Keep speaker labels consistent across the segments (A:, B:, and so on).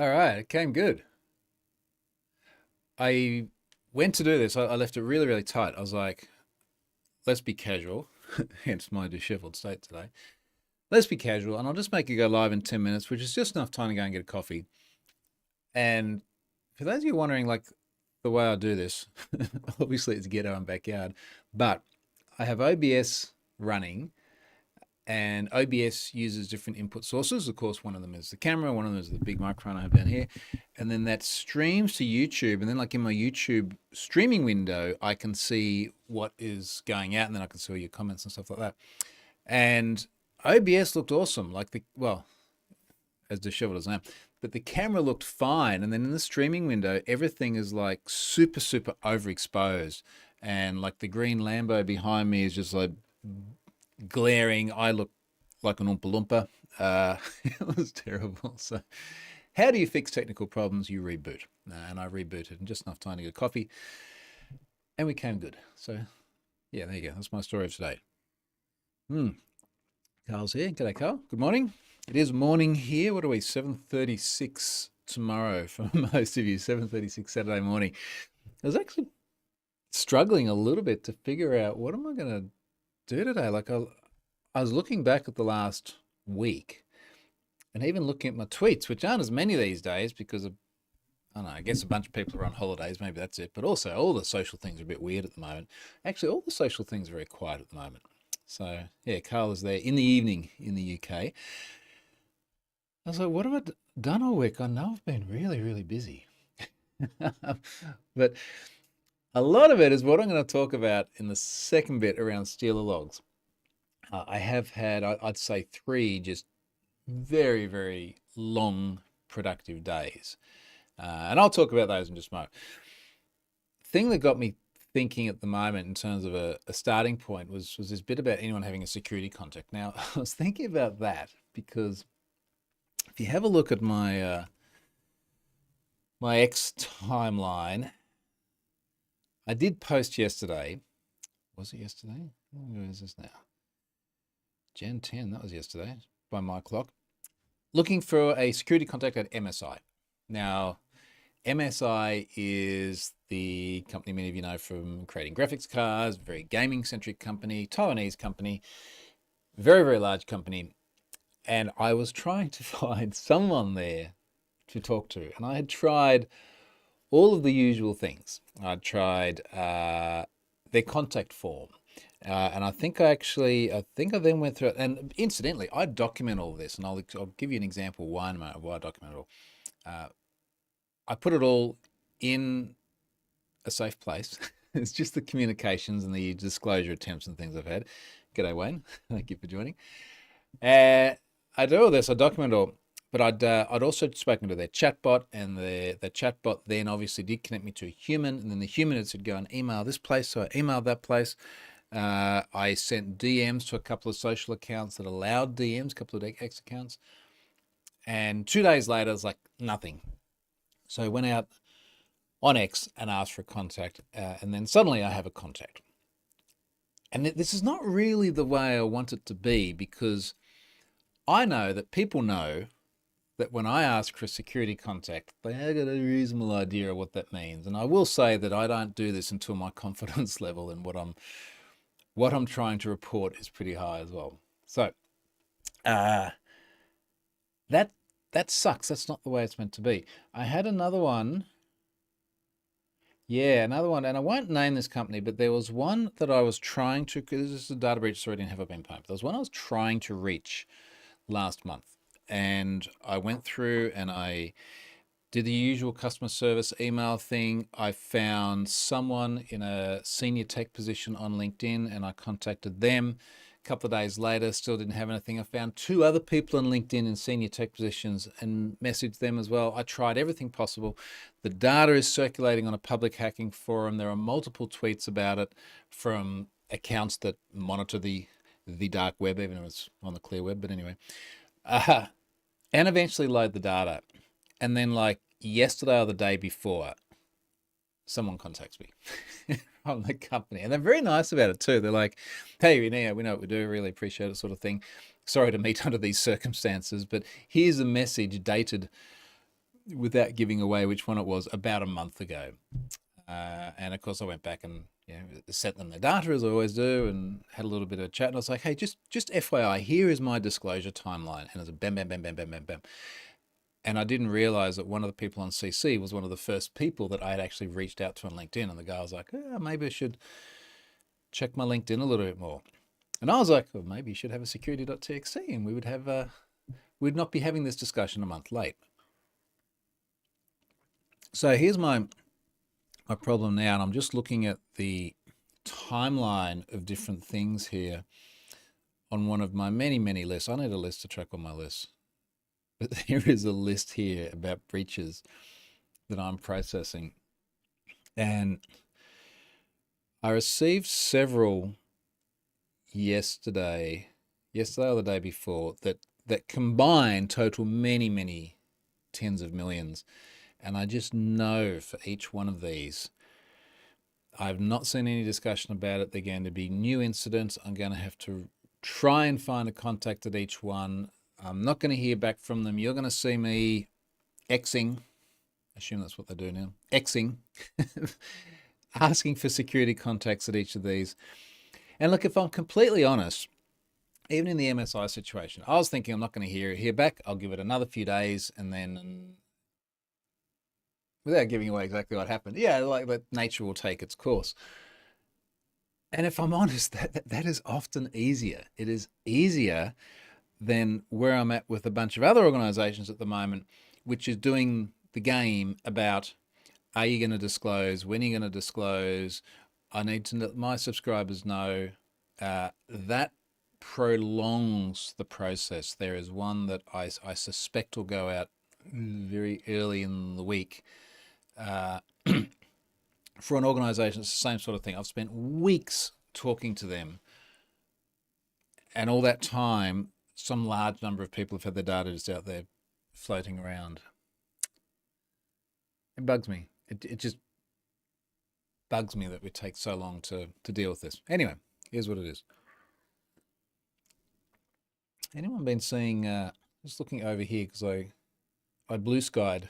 A: All right, it came good. I went to do this. I left it really, really tight. I was like, let's be casual, hence my disheveled state today. Let's be casual, and I'll just make it go live in 10 minutes, which is just enough time to go and get a coffee. And for those of you wondering, like, the way I do this, obviously it's ghetto and backyard, but I have OBS running, and OBS uses different input sources. Of course, one of them is the camera, one of them is the big microphone I have down here. And then that streams to YouTube. And then, like in my YouTube streaming window, I can see what is going out, and then I can see all your comments and stuff like that. And OBS looked awesome. Well, as disheveled as I am, but the camera looked fine. And then in the streaming window, everything is like super, super overexposed. And like the green Lambo behind me is just like glaring. I look like an Oompa Loompa. It was terrible. So, how do you fix technical problems? You reboot. And I rebooted in just enough time to get a coffee, and we came good. So, yeah, there you go. That's my story of today. Carl's here. G'day, Carl. Good morning. It is morning here. What are we? 7:36 tomorrow for most of you. 7:36 Saturday morning. I was actually struggling a little bit to figure out what am I going to do today. I was looking back at the last week and even looking at my tweets, which aren't as many these days because I don't know, I guess a bunch of people are on holidays. Maybe that's it. But also all the social things are a bit weird at the moment. Actually, all the social things are very quiet at the moment. So yeah, Carl is there in the evening in the UK. I was like, what have I done all week? I know I've been really, really busy. But a lot of it is what I'm going to talk about in the second bit around Steeler logs. I have had, I'd say, three just very, very long, productive days. And I'll talk about those in just a moment. Thing that got me thinking at the moment in terms of a starting point was this bit about anyone having a security contact. Now, I was thinking about that because if you have a look at my my X timeline, I did post yesterday. Was it yesterday? Where is this now? Jan 10, that was yesterday by my clock. Looking for a security contact at MSI. Now, MSI is the company many of you know from creating graphics cards, very gaming-centric company, Taiwanese company, very, very large company. And I was trying to find someone there to talk to. And I had tried all of the usual things. I'd tried their contact form. And I think I then went through it. And incidentally, I document all of this, and I'll give you an example why I document it all. I put it all in a safe place. It's just the communications and the disclosure attempts and things I've had. G'day, Wayne. Thank you for joining. I do all this. I document it all. But I'd also spoken to their chatbot, and the chatbot then obviously did connect me to a human, and then the human had said, go and email this place. So I emailed that place. I sent DMs to a couple of social accounts that allowed DMs, a couple of X accounts. And 2 days later, it was like nothing. So I went out on X and asked for a contact, and then suddenly I have a contact. And this is not really the way I want it to be, because I know that people know that when I ask for a security contact, they have got a reasonable idea of what that means. And I will say that I don't do this until my confidence level in what I'm trying to report is pretty high as well. So that sucks. That's not the way it's meant to be. I had another one. Yeah, another one, and I won't name this company, but there was one that I was trying to, because this is a data breach, so I didn't have a been pumped. There was one I was trying to reach last month, and I went through and I did the usual customer service email thing. I found someone in a senior tech position on LinkedIn, and I contacted them. A couple of days later, still didn't have anything. I found two other people on LinkedIn in senior tech positions and messaged them as well. I tried everything possible. The data is circulating on a public hacking forum. There are multiple tweets about it from accounts that monitor the dark web, even though it's on the clear web. But anyway, and eventually load the data. And then like yesterday or the day before, someone contacts me from the company, and they're very nice about it too. They're like, hey, we know what we do, really appreciate it, sort of thing. Sorry to meet under these circumstances, but here's a message dated without giving away which one it was, about a month ago. And of course, I went back and sent them the data as I always do, and had a little bit of chat. And I was like, "Hey, just FYI, here is my disclosure timeline." And it was a bam, bam, bam, bam, bam, bam, bam. And I didn't realize that one of the people on CC was one of the first people that I had actually reached out to on LinkedIn. And the guy was like, maybe I should check my LinkedIn a little bit more. And I was like, well, maybe you should have a security.txt, and we would have we'd not be having this discussion a month late. So here's my problem now, and I'm just looking at the timeline of different things here on one of my many, many lists. I need a list to track all my lists. But there is a list here about breaches that I'm processing. And I received several yesterday or the day before that combined total many, many tens of millions. And I just know for each one of these, I've not seen any discussion about it. They're going to be new incidents. I'm going to have to try and find a contact at each one. I'm not going to hear back from them. You're going to see me Xing, I assume that's what they do now, Xing, asking for security contacts at each of these. And look, if I'm completely honest, even in the MSI situation, I was thinking I'm not going to hear back. I'll give it another few days, and then, without giving away exactly what happened, like that nature will take its course. And if I'm honest, that is often easier. It is easier than where I'm at with a bunch of other organizations at the moment, which is doing the game about, are you going to disclose? When are you going to disclose? I need to let my subscribers know. That prolongs the process. There is one that I suspect will go out very early in the week. For an organization, it's the same sort of thing. I've spent weeks talking to them, and all that time, some large number of people have had their data just out there floating around. It bugs me. It just bugs me that it takes so long to deal with this. Anyway, here's what it is. Anyone been seeing, just looking over here, because I blue skied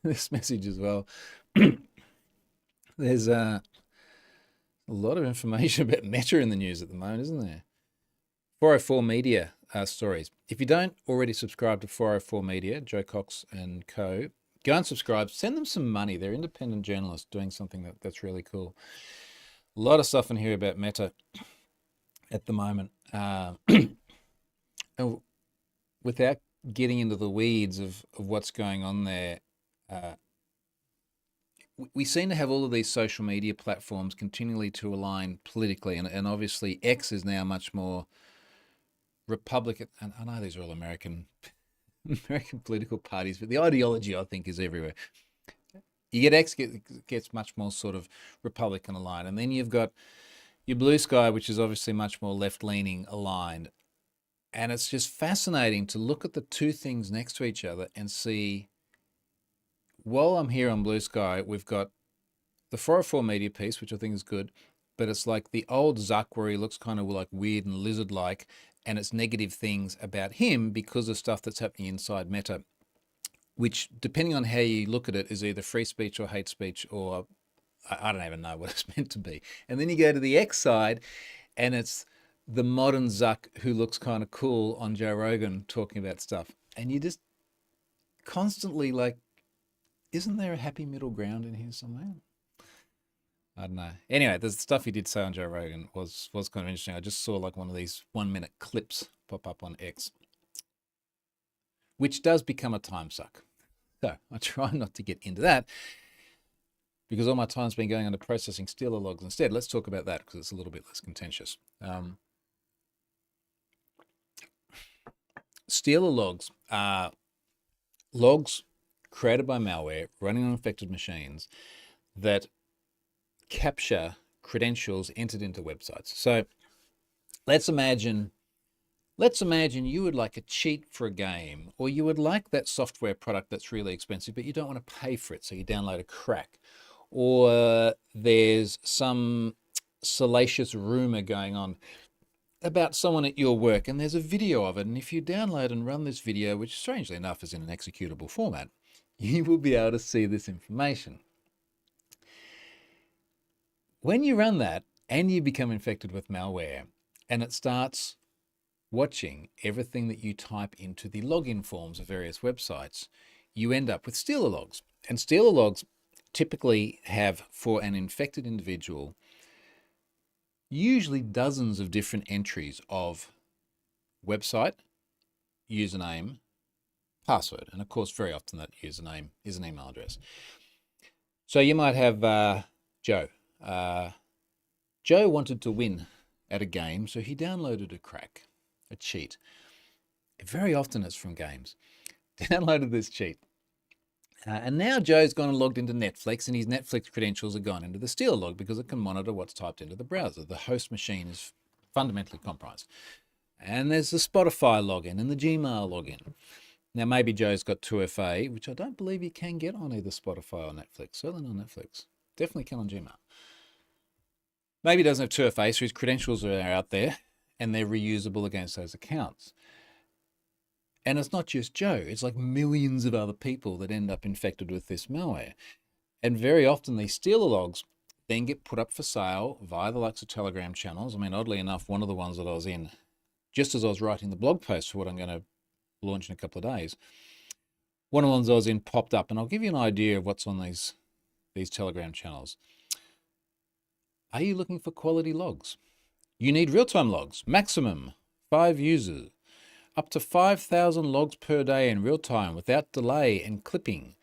A: this message as well. There's a lot of information about Meta in the news at the moment, isn't there? 404 Media stories. If you don't already subscribe to 404 Media, Joe Cox and co, go and subscribe. Send them some money. They're independent journalists doing something that's really cool. A lot of stuff in here about Meta at the moment. Without getting into the weeds of what's going on there, we seem to have all of these social media platforms continually to align politically, and obviously X is now much more Republican. And I know these are all American political parties, but the ideology, I think, is everywhere. You get X gets much more sort of Republican aligned, and then you've got your Blue Sky, which is obviously much more left-leaning aligned. And it's just fascinating to look at the two things next to each other and see, while I'm here on Blue Sky, we've got the 404 Media piece, which I think is good, but it's like the old Zuck where he looks kind of like weird and lizard-like, and it's negative things about him because of stuff that's happening inside Meta, which, depending on how you look at it, is either free speech or hate speech, or I don't even know what it's meant to be. And then you go to the X side, and it's the modern Zuck who looks kind of cool on Joe Rogan talking about stuff. And you just constantly like, isn't there a happy middle ground in here somewhere? I don't know. Anyway, the stuff he did say on Joe Rogan was kind of interesting. I just saw like one of these 1-minute clips pop up on X, which does become a time suck. So I try not to get into that, because all my time's been going into processing Stealer logs instead. Let's talk about that because it's a little bit less contentious. Stealer logs are logs created by malware running on infected machines that capture credentials entered into websites. So let's imagine you would like a cheat for a game, or you would like that software product that's really expensive, but you don't want to pay for it, so you download a crack. Or there's some salacious rumor going on about someone at your work, and there's a video of it, and if you download and run this video, which strangely enough is in an executable format, you will be able to see this information. When you run that and you become infected with malware and it starts watching everything that you type into the login forms of various websites, you end up with stealer logs. And stealer logs typically have, for an infected individual, usually dozens of different entries of website, username, password. And of course, very often that username is an email address. So you might have Joe. Joe wanted to win at a game, so he downloaded a crack, a cheat. Very often it's from games. Downloaded this cheat. And now Joe's gone and logged into Netflix, and his Netflix credentials are gone into the stealer log because it can monitor what's typed into the browser. The host machine is fundamentally compromised. And there's the Spotify login and the Gmail login. Now, maybe Joe's got 2FA, which I don't believe you can get on either Spotify or Netflix. Certainly on Netflix. Definitely can on Gmail. Maybe he doesn't have 2FA, so his credentials are out there, and they're reusable against those accounts. And it's not just Joe. It's like millions of other people that end up infected with this malware. And very often these stealer logs then get put up for sale via the likes of Telegram channels. I mean, oddly enough, one of the ones that I was in, just as I was writing the blog post for what I'm going to launch in a couple of days, one of the ones I was in popped up. And I'll give you an idea of what's on these Telegram channels. Are you looking for quality logs? You need real-time logs, maximum 5 users. Up to 5,000 logs per day in real time without delay and clipping.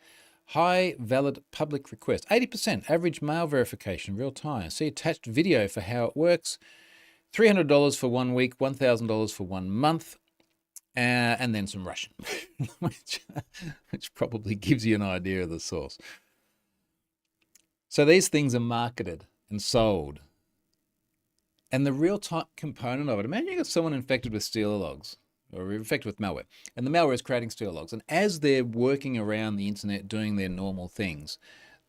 A: High valid public request. 80% average mail verification real time. See attached video for how it works. $300 for 1 week, $1,000 for 1 month, and then some Russian, which probably gives you an idea of the source. So these things are marketed and sold. And the real-time component of it, imagine you've got someone infected with stealer logs, or infected with malware, and the malware is creating stealer logs. And as they're working around the internet doing their normal things,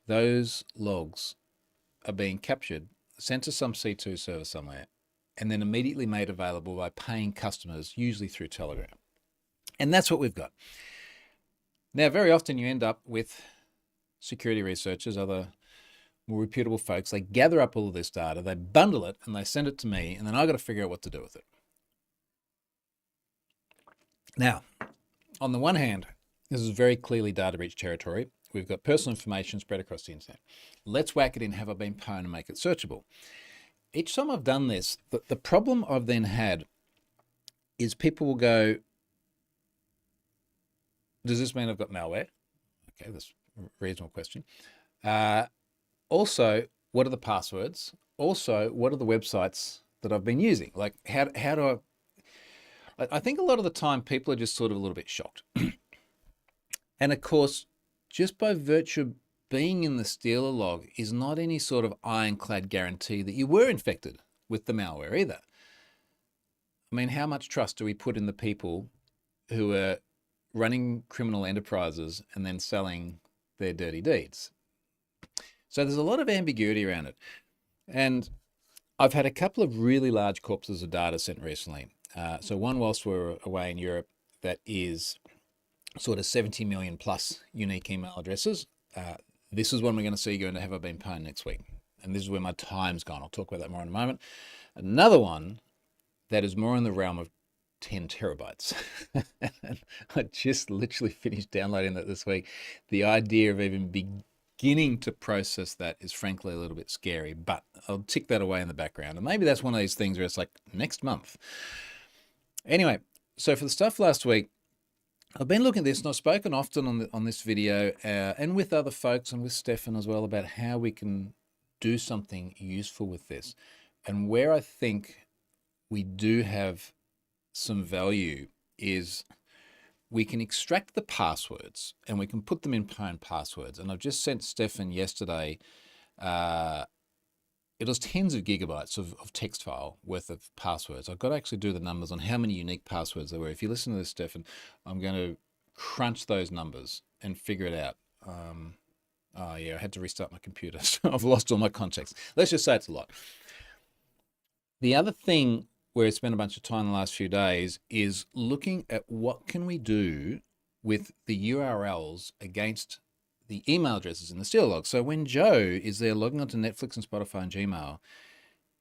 A: those logs are being captured, sent to some C2 server somewhere, and then immediately made available by paying customers, usually through Telegram. And that's what we've got. Now, very often you end up with security researchers, other more reputable folks. They gather up all of this data, they bundle it, and they send it to me, and then I've got to figure out what to do with it. Now, on the one hand, this is very clearly data breach territory. We've got personal information spread across the internet. Let's whack it in, have I been pwned, and make it searchable. Each time I've done this, the problem I've then had is people will go, does this mean I've got malware? Okay, that's a reasonable question. Also, what are the passwords? Also, what are the websites that I've been using? Like, how do I think a lot of the time people are just sort of a little bit shocked. And of course, just by virtue of being in the stealer log is not any sort of ironclad guarantee that you were infected with the malware either. I mean, how much trust do we put in the people who are running criminal enterprises and then selling their dirty deeds? So there's a lot of ambiguity around it. And I've had a couple of really large corpuses of data sent recently. So one whilst we're away in Europe that is sort of 70 million plus unique email addresses. This is one we're going to see going to Have I Been Pwned next week. And this is where my time's gone. I'll talk about that more in a moment. Another one that is more in the realm of 10 terabytes. I just literally finished downloading that this week. The idea of even beginning to process that is frankly a little bit scary, but I'll tick that away in the background. And maybe that's one of these things where it's like next month. Anyway, so for the stuff last week, I've been looking at this, and I've spoken often on this video and with other folks and with Stefan as well about how we can do something useful with this. And where I think we do have some value is we can extract the passwords and we can put them in pwned passwords. And I've just sent Stefan yesterday, it was tens of gigabytes of text file worth of passwords. I've got to actually do the numbers on how many unique passwords there were. If you listen to this, Stefan, I'm going to crunch those numbers and figure it out. Oh yeah, I had to restart my computer, so I've lost all my contacts. Let's just say it's a lot. The other thing where I spent a bunch of time the last few days is looking at what can we do with the URLs against the email addresses in the Steal log. So when Joe is there logging onto Netflix and Spotify and Gmail,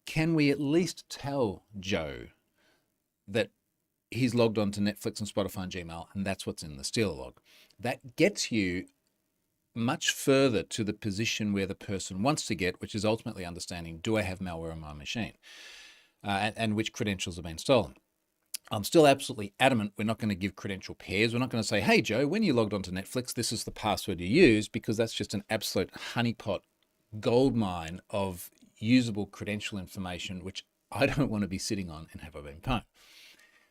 A: can we at least tell Joe that he's logged on to Netflix and Spotify and Gmail, and that's what's in the Steal log? That gets you much further to the position where the person wants to get, which is ultimately understanding, do I have malware on my machine? And which credentials have been stolen. I'm still absolutely adamant we're not going to give credential pairs. We're not going to say, hey, Joe, when you logged onto Netflix, this is the password you use, because that's just an absolute honeypot goldmine of usable credential information, which I don't want to be sitting on and have I been pwned.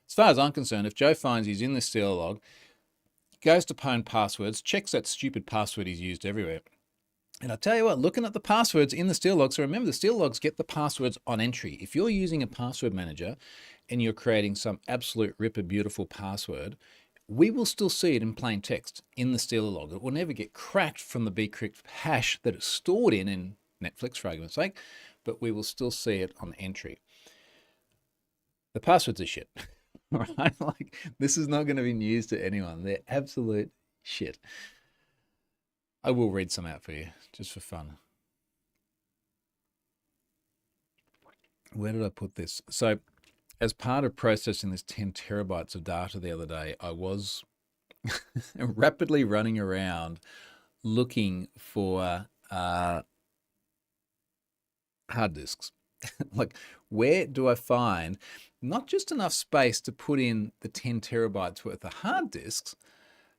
A: As far as I'm concerned, if Joe finds he's in the Steal log, goes to pwn passwords, checks that stupid password he's used everywhere. And I tell you what, looking at the passwords in the Steal log, so remember the Steal logs get the passwords on entry. If you're using a password manager and you're creating some absolute ripper beautiful password, we will still see it in plain text in the Steal log. It will never get cracked from the bcrypt hash that it's stored in Netflix, for argument's sake, but we will still see it on entry. The passwords are shit, right? Like, this is not going to be news to anyone. They're absolute shit. I will read some out for you, just for fun. Where did I put this? So, as part of processing this 10 terabytes of data the other day, I was rapidly running around looking for hard disks. Like, where do I find not just enough space to put in the 10 terabytes worth of hard disks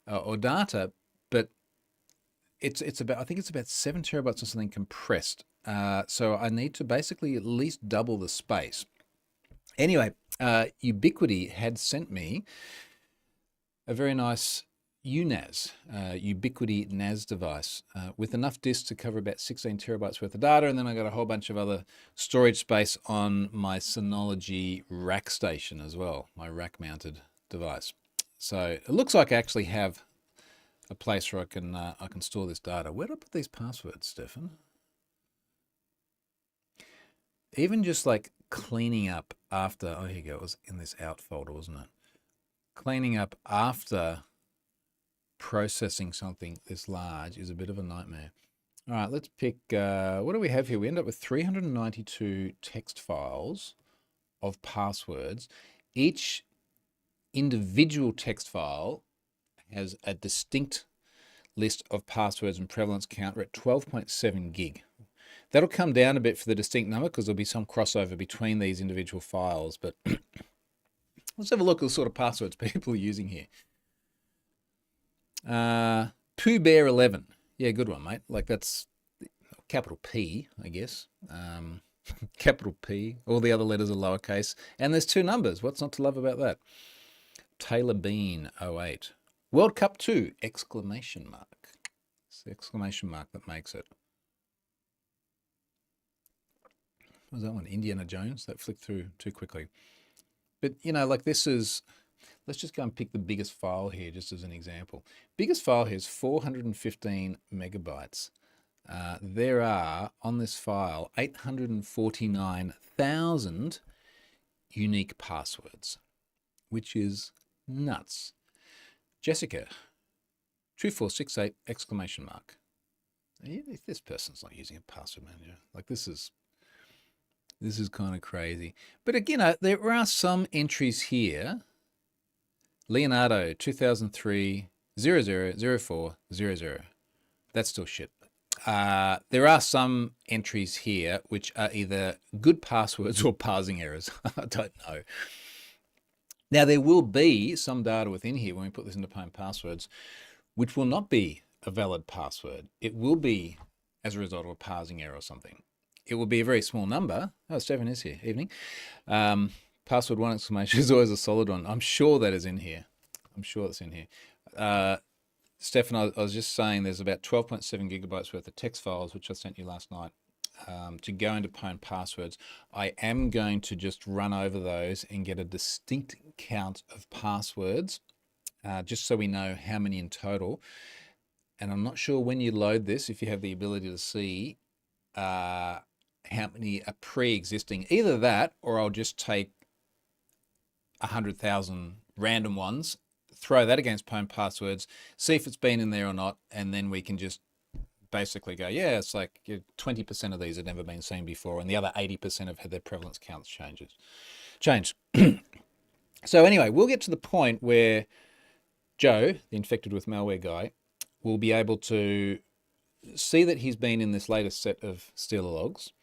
A: or data, but it's about, I think it's about 7 terabytes or something compressed. So I need to basically at least double the space. Anyway, Ubiquiti had sent me a very nice UNAS, Ubiquiti NAS device with enough disks to cover about 16 terabytes worth of data. And then I got a whole bunch of other storage space on my Synology rack station as well, my rack mounted device. So it looks like I actually have a place where I can store this data. Where do I put these passwords, Stefan? Even just like cleaning up after, oh, here you go, it was in this out folder, wasn't it? Cleaning up after processing something this large is a bit of a nightmare. All right, let's pick, what do we have here? We end up with 392 text files of passwords. Each individual text file has a distinct list of passwords and prevalence count. We're at 12.7 gig. That'll come down a bit for the distinct number because there'll be some crossover between these individual files, but let's have a look at the sort of passwords people are using here. Pooh Bear 11. Yeah, good one, mate. Like, that's capital P, I guess. Capital P. All the other letters are lowercase. And there's 2 numbers. What's not to love about that? Taylor Bean 08. World Cup 2! Exclamation mark. It's the exclamation mark that makes it. What was that one? Indiana Jones? That flicked through too quickly. But, you know, like, this is, let's just go and pick the biggest file here just as an example. Biggest file here is 415 megabytes. There are, on this file, 849,000 unique passwords, which is nuts. Jessica, 2468, exclamation mark. If this person's not using a password manager, like, this is kind of crazy. But again, there are some entries here. Leonardo, 2003, 000400. That's still shit. There are some entries here which are either good passwords or parsing errors. I don't know. Now, there will be some data within here when we put this into plain passwords, which will not be a valid password. It will be as a result of a parsing error or something. It will be a very small number. Oh, Stephen is here. Evening. Password 1 exclamation is always a solid one. I'm sure that is in here. I'm sure it's in here. Stefan, I was just saying there's about 12.7 gigabytes worth of text files, which I sent you last night, to go into plain passwords. I am going to just run over those and get a distinct count of passwords, just so we know how many in total. And I'm not sure when you load this, if you have the ability to see how many are pre-existing. Either that, or I'll just take 100,000 random ones, throw that against pwn passwords, see if it's been in there or not, and then we can just basically go, yeah, it's like 20% of these had never been seen before, and the other 80% have had their prevalence counts changed. So anyway, we'll get to the point where Joe, the infected with malware guy, will be able to see that he's been in this latest set of Stealer logs,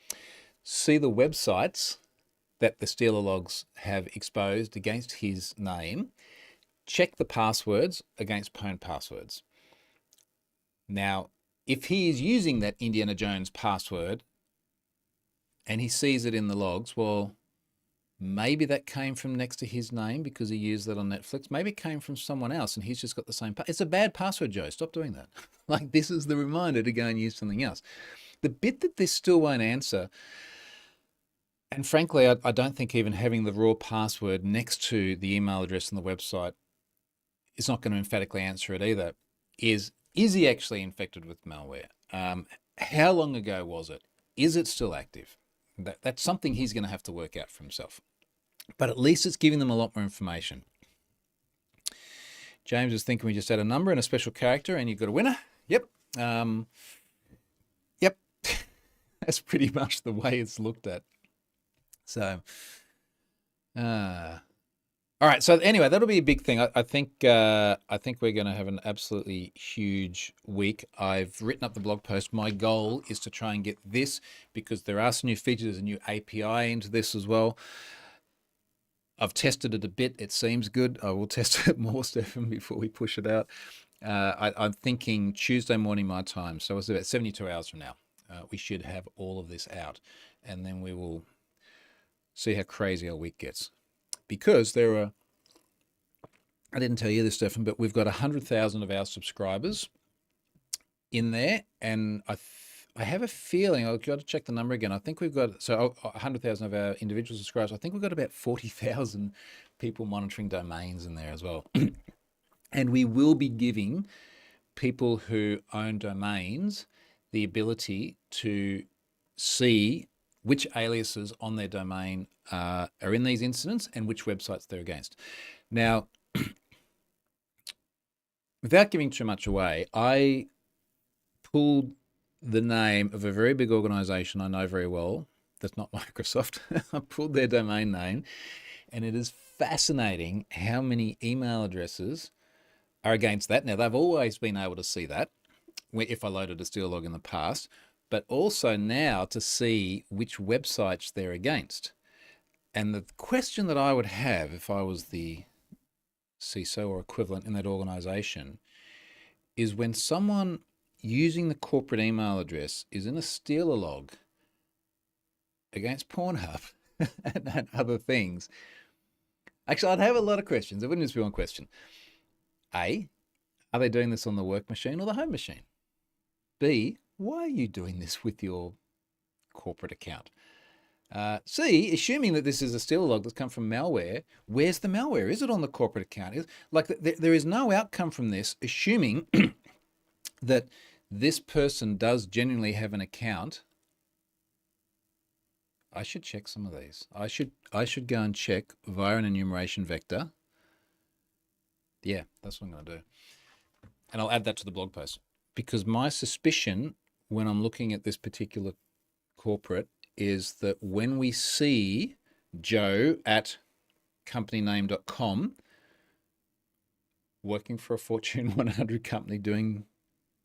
A: see the websites that the Stealer logs have exposed against his name, check the passwords against pwn passwords. Now, if he is using that Indiana Jones password and he sees it in the logs, well, maybe that came from next to his name because he used that on Netflix. Maybe it came from someone else and he's just got the same. It's a bad password, Joe. Stop doing that. Like, this is the reminder to go and use something else. The bit that this still won't answer, and frankly, I don't think even having the raw password next to the email address on the website is not going to emphatically answer it either, is he actually infected with malware? How long ago was it? Is it still active? That's something he's going to have to work out for himself. But at least it's giving them a lot more information. James is thinking we just add a number and a special character and you've got a winner. Yep. Yep. That's pretty much the way it's looked at. So, all right. So anyway, that'll be a big thing. I think we're going to have an absolutely huge week. I've written up the blog post. My goal is to try and get this, because there are some new features, there's a new API into this as well. I've tested it a bit. It seems good. I will test it more, Stefan, before we push it out. I'm thinking Tuesday morning my time. So it's about 72 hours from now. We should have all of this out, and then we will see how crazy our week gets. Because there are, I didn't tell you this, Stefan, but we've got 100,000 of our subscribers in there, and I have a feeling, I've got to check the number again. I think we've got, so 100,000 of our individual subscribers. I think we've got about 40,000 people monitoring domains in there as well. And we will be giving people who own domains the ability to see which aliases on their domain are in these incidents and which websites they're against. Now, without giving too much away, I pulled the name of a very big organization I know very well. That's not Microsoft. I pulled their domain name, and it is fascinating how many email addresses are against that. Now, they've always been able to see that if I loaded a Stealer log in the past, but also now to see which websites they're against. And the question that I would have if I was the CISO or equivalent in that organization is, when someone using the corporate email address is in a Stealer log against Pornhub and other things. Actually, I'd have a lot of questions. It wouldn't just be one question. A, are they doing this on the work machine or the home machine? B, why are you doing this with your corporate account? C, assuming that this is a Stealer log that's come from malware, where's the malware? Is it on the corporate account? Like, there is no outcome from this, assuming that this person does genuinely have an account. I should check some of these. I should go and check via an enumeration vector. Yeah, that's what I'm going to do. And I'll add that to the blog post, because my suspicion when I'm looking at this particular corporate is that when we see Joe at companyname.com working for a Fortune 100 company doing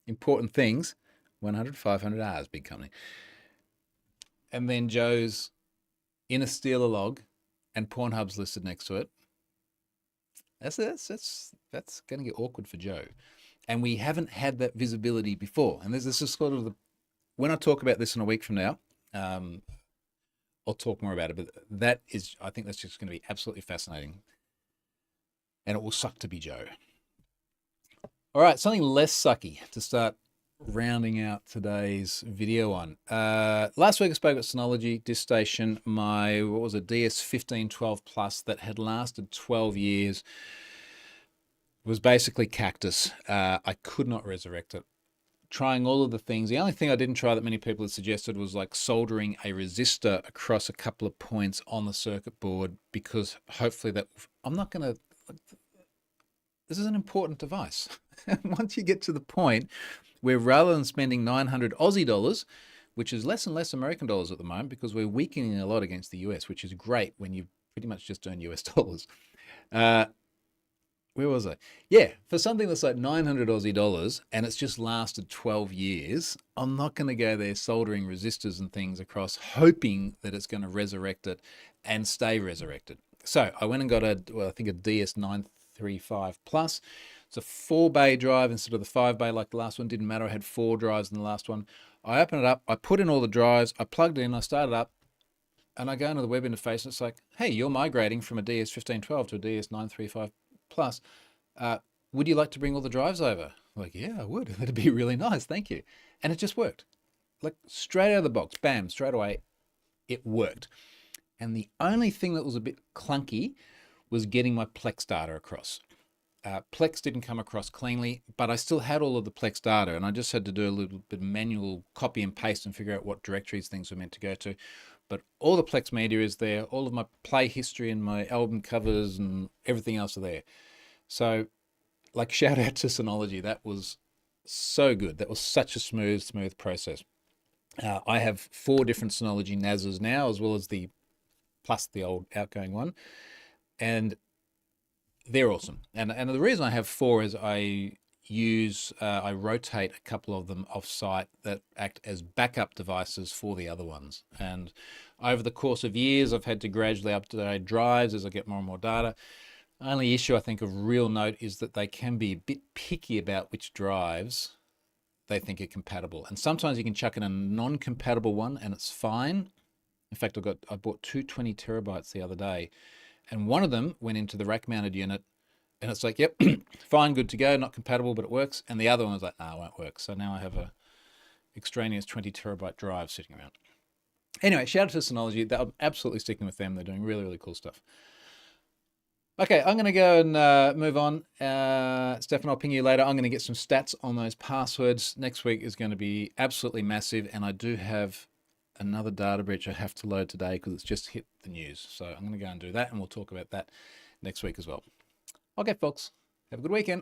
A: important things, 100, 500 hours, big company, and then Joe's in a Stealer log and Pornhub's listed next to it, that's going to get awkward for Joe. And we haven't had that visibility before. And this is sort of when I talk about this in a week from now, I'll talk more about it. But I think that's just going to be absolutely fascinating. And it will suck to be Joe. All right, something less sucky to start rounding out today's video on. Last week I spoke about Synology disk station, my, DS1512 Plus that had lasted 12 years. Was basically cactus. I could not resurrect it. Trying all of the things. The only thing I didn't try that many people had suggested was like soldering a resistor across a couple of points on the circuit board, because hopefully that, I'm not going to, this is an important device. And once you get to the point where rather than spending 900 Aussie dollars, which is less and less American dollars at the moment because we're weakening a lot against the US, which is great when you pretty much just earn US dollars. Uh, where was I? Yeah, for something that's like 900 Aussie dollars and it's just lasted 12 years, I'm not going to go there soldering resistors and things across, hoping that it's going to resurrect it and stay resurrected. So I went and got I think a DS935 Plus. It's a 4-bay drive instead of the 5-bay like the last one. Didn't matter. I had 4 drives in the last one. I opened it up. I put in all the drives. I plugged it in. I started up. And I go into the web interface, and it's like, hey, you're migrating from a DS1512 to a DS935 Plus. Uh, would you like to bring all the drives over? I'm like, yeah, I would. That'd be really nice. Thank you. And it just worked. Like straight out of the box, bam, straight away, it worked. And the only thing that was a bit clunky was getting my Plex data across. Plex didn't come across cleanly, but I still had all of the Plex data, and I just had to do a little bit of manual copy and paste and figure out what directories things were meant to go to. But all the Plex media is there, all of my play history and my album covers and everything else are there. So, like, shout out to Synology. That was so good. That was such a smooth process. I have 4 different Synology NASs now, as well as the old outgoing one, and they're awesome. And the reason I have 4 is I rotate a couple of them off site that act as backup devices for the other ones. And over the course of years, I've had to gradually update drives as I get more and more data. Only issue I think of real note is that they can be a bit picky about which drives they think are compatible. And sometimes you can chuck in a non-compatible one and it's fine. In fact, I bought 220 terabytes the other day, and one of them went into the rack mounted unit and it's like, yep, fine, good to go, not compatible, but it works. And the other one was like, no, it won't work. So now I have a extraneous 20 terabyte drive sitting around. Anyway, shout out to Synology. I'm absolutely sticking with them. They're doing really, really cool stuff. Okay, I'm going to go and move on. Stefan, I'll ping you later. I'm going to get some stats on those passwords. Next week is going to be absolutely massive, and I do have another data breach I have to load today because it's just hit the news. So I'm going to go and do that, and we'll talk about that next week as well. Okay, folks, have a good weekend.